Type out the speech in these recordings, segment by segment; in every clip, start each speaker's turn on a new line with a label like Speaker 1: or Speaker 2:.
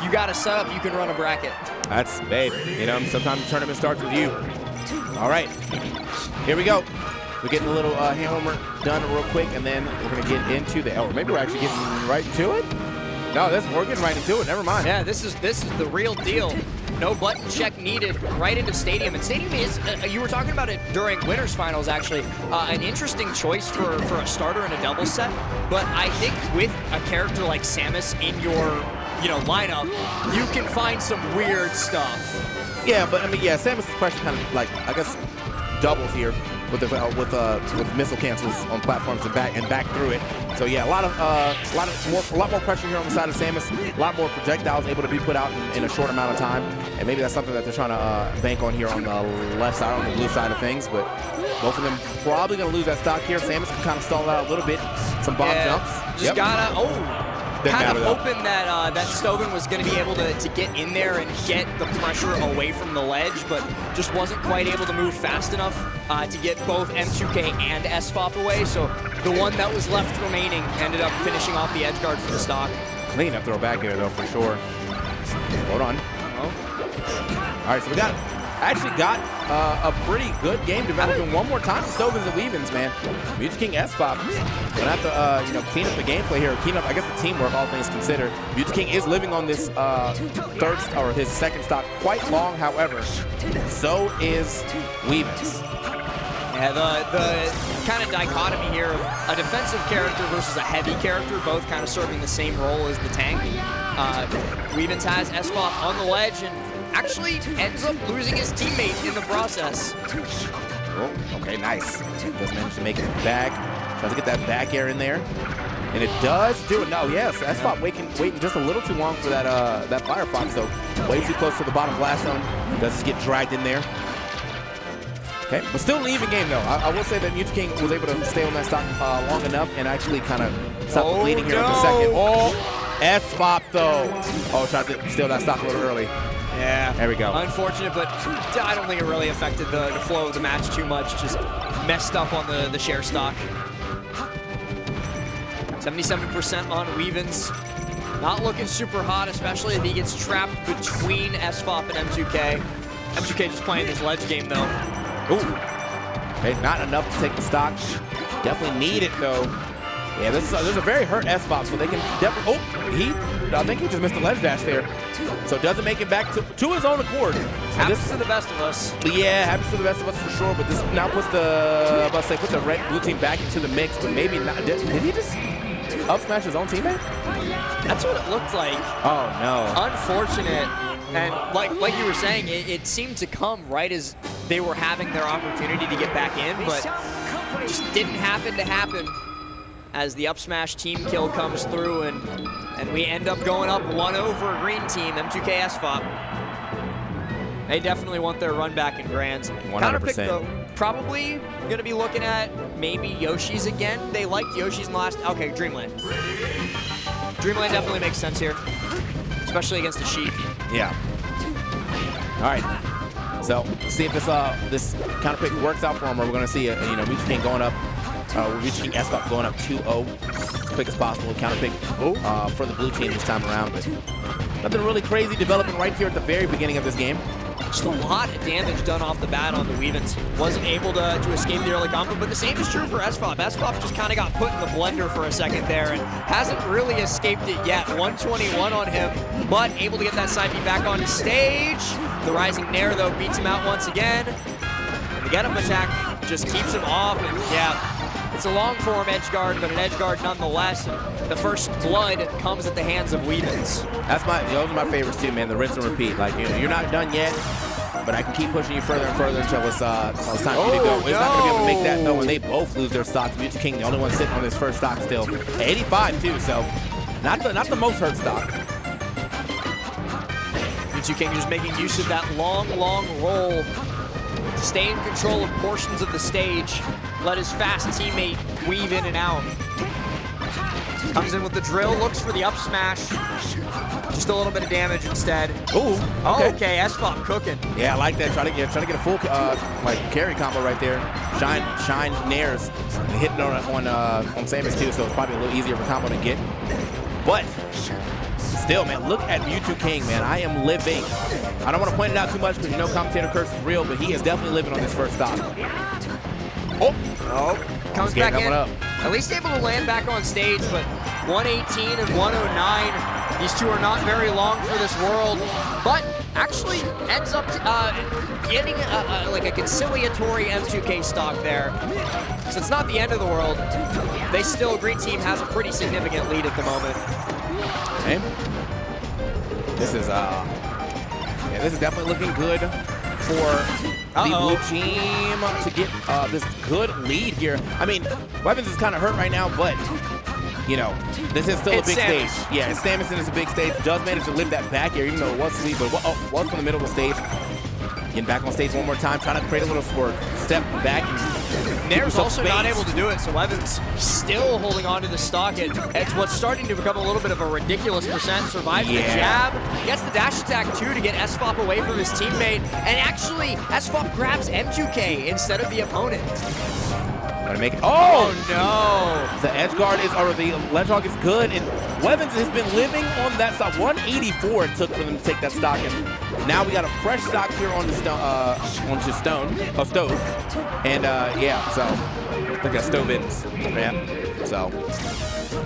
Speaker 1: you got a sub, you can run a bracket.
Speaker 2: That's, babe, you know, sometimes the tournament starts with you. All right, here we go. We're getting a little hand warmer done real quick, and then we're going to get into the, or maybe we're actually getting right into it? No, we're getting right into it, never mind.
Speaker 1: Yeah, this is the real deal. No button check needed, right into Stadium. And Stadium is, you were talking about it during Winners Finals, actually, an interesting choice for a starter in a double set. But I think with a character like Samus in your lineup, you can find some weird stuff.
Speaker 2: Yeah, but I mean, yeah, Samus' pressure kind of like, I guess, doubles here with missile cancels on platforms and back through it. So yeah, a lot more pressure here on the side of Samus. A lot more projectiles able to be put out in a short amount of time, and maybe that's something that they're trying to bank on here on the left side, on the blue side of things. But both of them probably going to lose that stock here. Samus can kind of stall it out a little bit. Some bomb jumps.
Speaker 1: Just gotta kind of hoping that that Stoevn was going to be able to get in there and get the pressure away from the ledge, but just wasn't quite able to move fast enough to get both M2K and SFOP away. So the one that was left remaining ended up finishing off the edge guard for the stock.
Speaker 2: Clean up throw back here though, for sure. Hold on. All right, so we actually got a pretty good game developing one more time for Stoevns and Wevans, man. Mew2King SFOP. Gonna have to clean up the gameplay here, clean up, I guess, the teamwork, all things considered. Mew2King is living on this his second stock quite long, however. So is Wevans.
Speaker 1: Yeah, the kind of dichotomy here of a defensive character versus a heavy character, both kind of serving the same role as the tank. Wevans has SFOP on the ledge and actually ends up losing his teammate in the process.
Speaker 2: Oh, okay, nice. Does manage to make it back. Tries to get that back air in there. And it does do it. No, yes, SFOP waiting just a little too long for that Firefox, so way too close to the bottom blast zone. Does just get dragged in there. Okay, but still an even game though. I will say that Mew2King was able to stay on that stock long enough and actually kind of stop the bleeding here in a second. Oh, SFOP though. Oh, tried to steal that stock a little early.
Speaker 1: Yeah.
Speaker 2: There we go.
Speaker 1: Unfortunate, but I don't think it really affected the flow of the match too much. Just messed up on the share stock. 77% on Wevans. Not looking super hot, especially if he gets trapped between SFOP and M2K. M2K just playing this ledge game though.
Speaker 2: Ooh. Okay, not enough to take the stock. Definitely need it though. Yeah, this is a very hurt SFOP, so they can definitely. Oh, I think he just missed the ledge dash there. So doesn't make it back to his own accord. So
Speaker 1: happens to the best of us.
Speaker 2: Yeah, happens to the best of us for sure. But this now puts put the red blue team back into the mix, but maybe not. Did he just up smash his own teammate?
Speaker 1: That's what it looked like.
Speaker 2: Oh no.
Speaker 1: Unfortunate. And like you were saying, it seemed to come right as they were having their opportunity to get back in, but just didn't happen to happen as the up smash team kill comes through, and we end up going up 1 over green team, M2K SFOP. They definitely want their run back in grands.
Speaker 2: 100%.
Speaker 1: Counterpick though, probably gonna be looking at maybe Yoshi's again. They liked Yoshi's in the last, okay, Dreamland. Dreamland definitely makes sense here, especially against a Sheik.
Speaker 2: Yeah. All right. So see if this counter pick works out for him, or we're gonna see Mew2King going up. Mew2King SFOP going up 2-0 as quick as possible. Counter pick for the blue team this time around, but nothing really crazy developing right here at the very beginning of this game.
Speaker 1: Just a lot of damage done off the bat on the Wevans. Wasn't able to escape the early combo, but the same is true for SFOP. SFOP just kind of got put in the blender for a second there and hasn't really escaped it yet. 121 on him, but able to get that side B back on stage. The rising Nair, though, beats him out once again. And the get-up attack just keeps him off, and yeah, it's a long form edge guard, but an edge guard nonetheless. And the first blood comes at the hands of Wevans.
Speaker 2: Those are my favorites too, man. The rinse and repeat. Like, you're not done yet, but I can keep pushing you further and further until it's time for you to go. It's not gonna be able to make that though when they both lose their stocks. Mew2King, the only one sitting on his first stock still. 85 too, so not the most hurt stock.
Speaker 1: Mew2King just making use of that long roll to stay in control of portions of the stage. Let his fast teammate weave in and out. Comes in with the drill, looks for the up smash. Just a little bit of damage instead.
Speaker 2: Ooh,
Speaker 1: okay, SFOP cooking. Yeah,
Speaker 2: I like that. Try to get a full carry combo right there. Shine Nairs and hitting on Samus too, so it's probably a little easier of a combo to get. But still, man, look at Mew2King, man. I am living. I don't want to point it out too much because you know commentator curse is real, but he is definitely living on this first stock. Oh,
Speaker 1: comes back in. At least able to land back on stage, but 118 and 109. These two are not very long for this world, but actually ends up getting like a conciliatory M2K stock there. So it's not the end of the world. They still, green team has a pretty significant lead at the moment.
Speaker 2: Okay. This is this is definitely looking good for the blue team to get this good lead here. I mean, Wevans is kind of hurt right now, but you know, this is still a big stage. Yeah, Stoevn is a big stage. Does manage to live that back air, even though it was sweet, but it was from the middle of the stage. Getting back on stage one more time, trying to create a little swerve. Step back.
Speaker 1: Nair's also not able to do it, so Wevans still holding on to the stock. It's what's starting to become a little bit of a ridiculous percent. Survives the jab, gets the dash attack too to get SFOP away from his teammate, and actually SFOP grabs M2K instead of the opponent.
Speaker 2: Gotta make it. Oh
Speaker 1: no!
Speaker 2: The edge guard is, or the ledge hog is good, and Wevans has been living on that stock. 184 it took for them to take that stock, and now we got a fresh stock here on the Stoevn, and yeah, so I think that's Stoevn's, yeah. So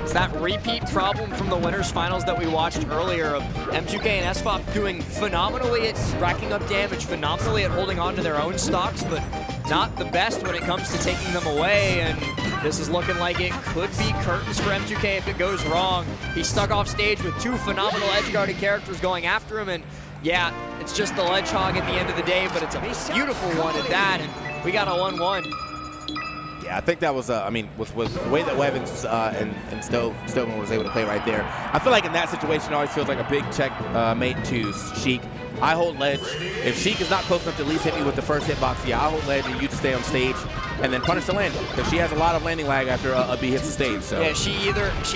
Speaker 1: it's that repeat problem from the winners finals that we watched earlier of M2K and SFOP doing phenomenally at racking up damage, phenomenally at holding on to their own stocks, but not the best when it comes to taking them away, and this is looking like it could be curtains for M2K if it goes wrong. He's stuck off stage with two phenomenal edge-guarded characters going after him, and yeah, it's just the ledge hog at the end of the day, but it's a beautiful one at that, and we got a 1-1.
Speaker 2: Yeah, I think that was, I mean, with the way that Wevans and Stoevn was able to play right there, I feel like in that situation it always feels like a big check mate to Sheik. I hold ledge. If Sheik is not close enough to at least hit me with the first hitbox, yeah, I hold ledge and you just stay on stage and then punish the landing, because she has a lot of landing lag after a B hits the stage. So
Speaker 1: yeah, she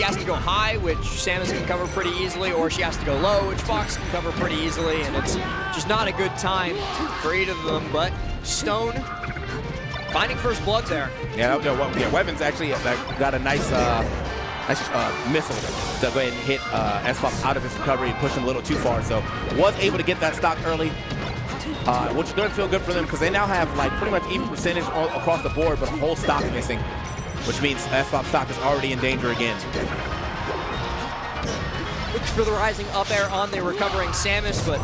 Speaker 1: has to go high, which Samus can cover pretty easily, or she has to go low, which Fox can cover pretty easily, and it's just not a good time for either of them. But Stone finding first blood there.
Speaker 2: Yeah, Wevans actually got a nice missile to go ahead and hit SFOP out of his recovery and push him a little too far. So was able to get that stock early, which doesn't feel good for them because they now have like pretty much even percentage all across the board, but a whole stock missing, which means SFOP stock is already in danger again.
Speaker 1: Looks for the rising up air on the recovering Samus, but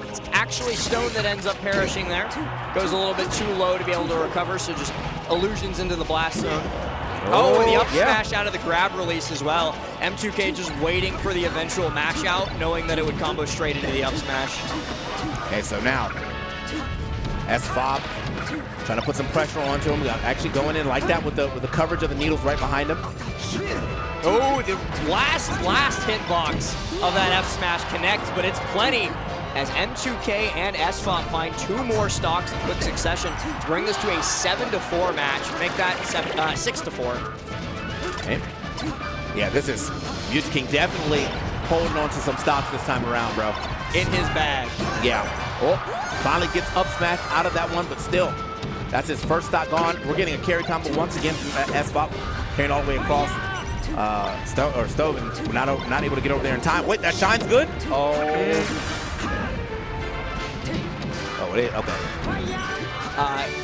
Speaker 1: it's actually Stone that ends up perishing there. Goes a little bit too low to be able to recover, so just illusions into the blast zone. Oh, and the up smash out of the grab release as well. M2K just waiting for the eventual mash out, knowing that it would combo straight into the up smash.
Speaker 2: Okay, so now SFOP trying to put some pressure onto him. Actually going in like that with the coverage of the needles right behind him.
Speaker 1: Oh, the last hitbox of that F smash connects, but it's plenty as M2K and SFOP find two more stocks in quick succession to bring this to a 7-4 match, make that 6-4.
Speaker 2: Okay. Yeah, this is Mew2King definitely holding on to some stocks this time around, bro.
Speaker 1: In his bag.
Speaker 2: Yeah. Oh, finally gets up smash out of that one, but still, that's his first stock gone. We're getting a carry combo once again from SFOP, carrying all the way across. Stoevn not able to get over there in time. Wait, that shine's good?
Speaker 1: Okay.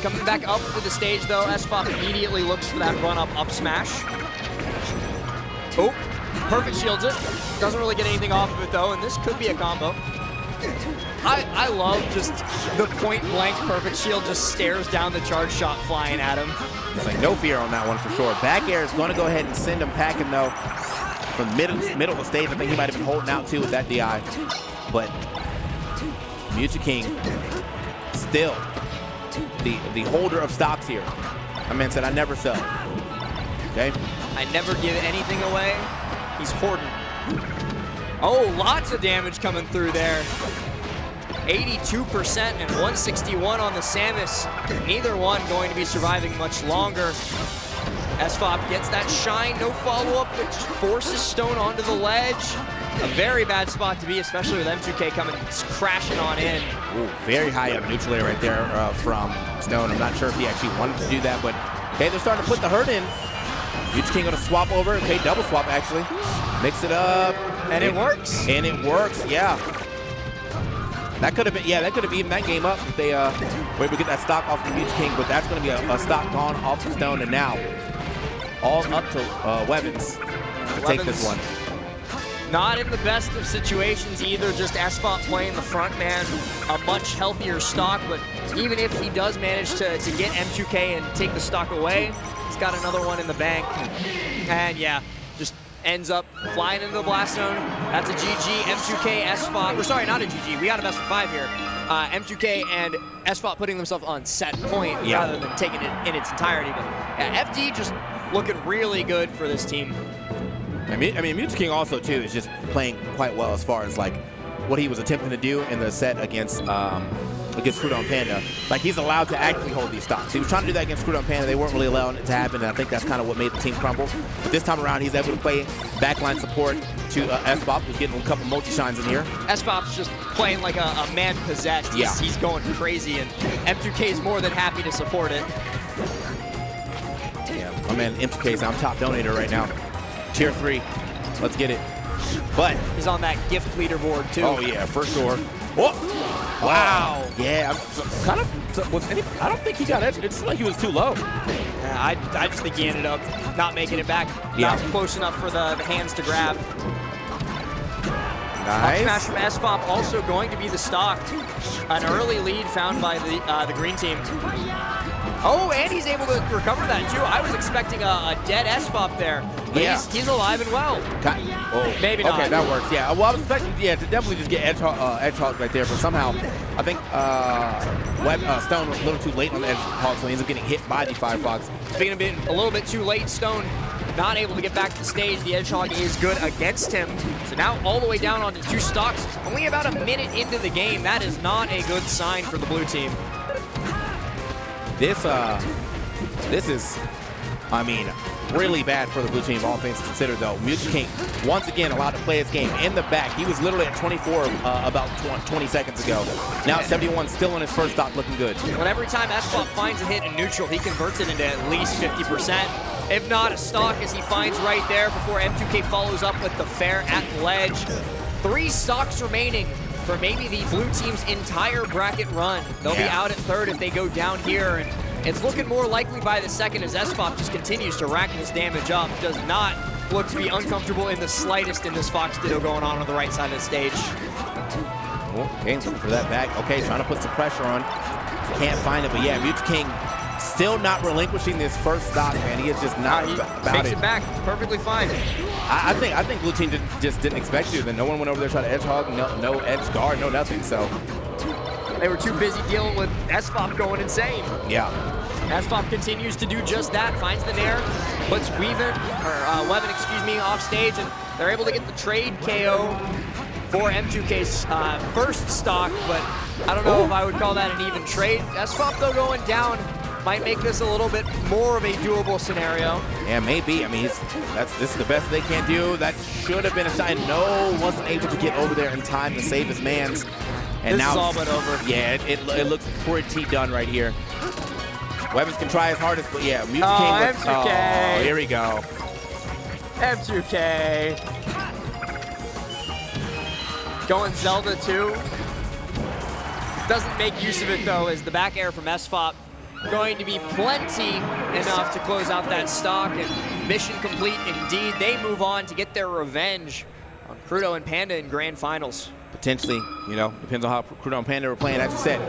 Speaker 1: Coming back up to the stage though, SFOP immediately looks for that run up smash. Oh, perfect shields it. Doesn't really get anything off of it though, and this could be a combo. I love just the point blank perfect shield just stares down the charge shot flying at him.
Speaker 2: There's like no fear on that one for sure. Back air is going to go ahead and send him packing though. From middle of the stage, I think he might have been holding out too with that DI. But Mew2King still the holder of stocks here. My man said, I never sell. Okay?
Speaker 1: I never give anything away. He's hoarding. Oh, lots of damage coming through there. 82% and 161 on the Samus. Neither one going to be surviving much longer. SFOP gets that shine, no follow-up, but just forces Stone onto the ledge. A very bad spot to be, especially with M2K coming crashing on in.
Speaker 2: Ooh, very high up neutral air right there from Stone. I'm not sure if he actually wanted to do that, but okay, they're starting to put the hurt in. Mew2King gonna swap over. Okay, double swap actually. Mix it up.
Speaker 1: And it works.
Speaker 2: And it works, yeah. That could have been, that could have evened that game up if they were able to get that stock off the Mew2King, but that's going to be a stock gone off the Stoevn, and now all up to Wevans to take this one.
Speaker 1: Not in the best of situations either, just SFOP playing the front man, a much healthier stock, but even if he does manage to get Mew2K and take the stock away, he's got another one in the bank. And yeah, just ends up flying into the blast zone. That's a GG. Mew2K, SFOP, or sorry, not a GG. We got a best of 5 here. Mew2K and SFOP putting themselves on set point rather than taking it in its entirety. But yeah, FD just looking really good for this team.
Speaker 2: I mean, Mew2King also too is just playing quite well as far as like what he was attempting to do in the set against Stoevn Panda. Like, he's allowed to actually hold these stocks. He was trying to do that against Stoevn Panda. They weren't really allowing it to happen, and I think that's kind of what made the team crumble. But this time around, he's able to play backline support to SFOP, who's getting a couple multi-shines in here.
Speaker 1: SFOP's just playing like a man possessed. He's going crazy, and Mew2K is more than happy to support it.
Speaker 2: Yeah, my man Mew2K is on top donator right now. Tier 3, let's get it. But
Speaker 1: he's on that gift leaderboard too.
Speaker 2: Oh yeah, for sure. Oh, wow. Yeah, I don't think he got edged. It's like he was too low.
Speaker 1: Yeah, I just think he ended up not making it back. Not close enough for the hands to grab.
Speaker 2: Nice.
Speaker 1: Up smash from SFOP also going to be the stock. An early lead found by the green team. Oh, and he's able to recover that too. I was expecting a dead SFOP there. But he's alive and well. Maybe not.
Speaker 2: Okay, that works. Yeah. Well, I was expecting, to definitely just get edge hog right there, but somehow I think Stoevn was a little too late on the edge hog, so he ends up getting hit by the Firefox.
Speaker 1: Speaking of being a little bit too late, Stoevn not able to get back to the stage. The edge hog is good against him. So now all the way down onto 2 stocks. Only about a minute into the game. That is not a good sign for the blue team.
Speaker 2: This is, I mean, really bad for the blue team, all things considered, though. Mew2King, once again, allowed to play his game in the back. He was literally at 24 about 20 seconds ago. Now at 71, still on his first stock, looking good.
Speaker 1: But every time SFOP finds a hit in neutral, he converts it into at least 50%. If not, a stock as he finds right there before Mew2K follows up with the fair at ledge. 3 stocks remaining for maybe the blue team's entire bracket run. They'll be out at 3rd if they go down here, and it's looking more likely by the 2nd as SFOP just continues to rack this damage up. Does not look to be uncomfortable in the slightest in this Fox Ditto going on the right side of the stage.
Speaker 2: Okay, looking for that back. Okay, trying to put some pressure on. Can't find it, but yeah, Mew2King still not relinquishing this first stock, man. He is just not about it.
Speaker 1: Makes it back perfectly fine.
Speaker 2: I think blue team just didn't expect to. Then no one went over there trying to edge hog, no edge guard, no nothing. So
Speaker 1: they were too busy dealing with SFOP going insane.
Speaker 2: Yeah.
Speaker 1: SFOP continues to do just that. Finds the nair, puts Wevin, excuse me, off stage, and they're able to get the trade KO for Mew2K's first stock. But I don't know if I would call that an even trade. SFOP though going down might make this a little bit more of a doable scenario.
Speaker 2: Yeah, maybe. I mean, this is the best they can do. That should have been a shot. No, wasn't able to get over there in time to save his mans. And
Speaker 1: this is all but over.
Speaker 2: Yeah, it looks pretty done right here. Wevans can try his hardest, but yeah, Mew2King.
Speaker 1: Mew2K.
Speaker 2: Oh, here we go.
Speaker 1: Mew2K. Going Zelda too. Doesn't make use of it though, as the back air from SFOP going to be plenty enough to close out that stock, and mission complete indeed. They move on to get their revenge on Stoevn and Panda in grand finals.
Speaker 2: Potentially, depends on how Stoevn and Panda are playing, as you said.